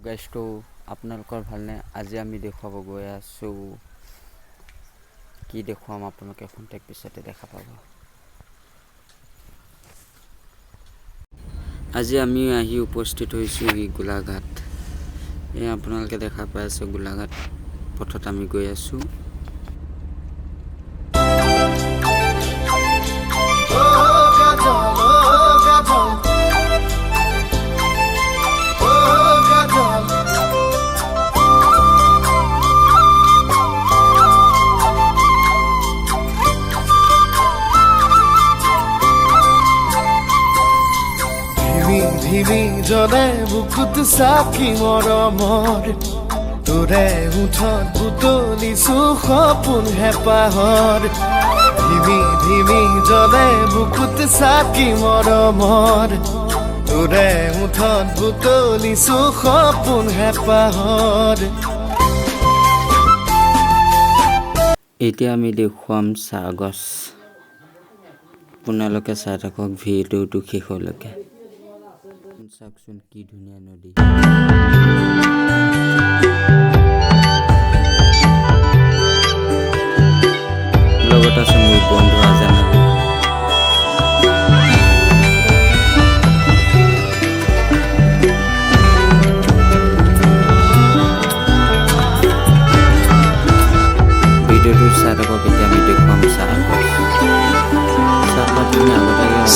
গাইজটো আপোনালোকৰ ভালনে? আজি আমি দেখুৱাব গৈ আছোঁ, কি দেখুৱাম আপোনালোকে খন্তেক পিছতে দেখা পাব। আজি আমি আহি উপস্থিত হৈছোঁ গোলাঘাট। এই আপোনালোকে দেখা পাই আছে গোলাঘাট পথত আমি গৈ আছোঁ। ধিমি জলে বুকুত চাকি মৰমৰ তোৰে উঠত বুটলিছো সপোন হেঁপাহৰ। ধিমি জলে বুকুত চাকি মৰমৰ তোৰে উঠত বুটলিছো সপোন হেঁপাহৰ। এতিয়া আমি দেখুৱাম চাহ গছ। আপোনালোকে চাই থাকক ভিডিঅ'টো শেষলৈকে। চাওকচোন কি ধুনীয়া নদী। লগত আছে মোৰ বন্ধু আজান আলী। ভিডিঅ'টো চাই থাকক। এতিয়া আমি দেখুৱাম চাহ গছ। চাহপাত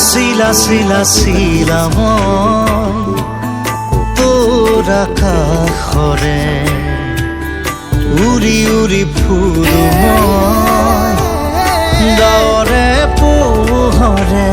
শিলা শিলা শিলা তোৰ আকাশৰে উৰি উৰি ফুৰো মই ডাৱৰে পোহৰে।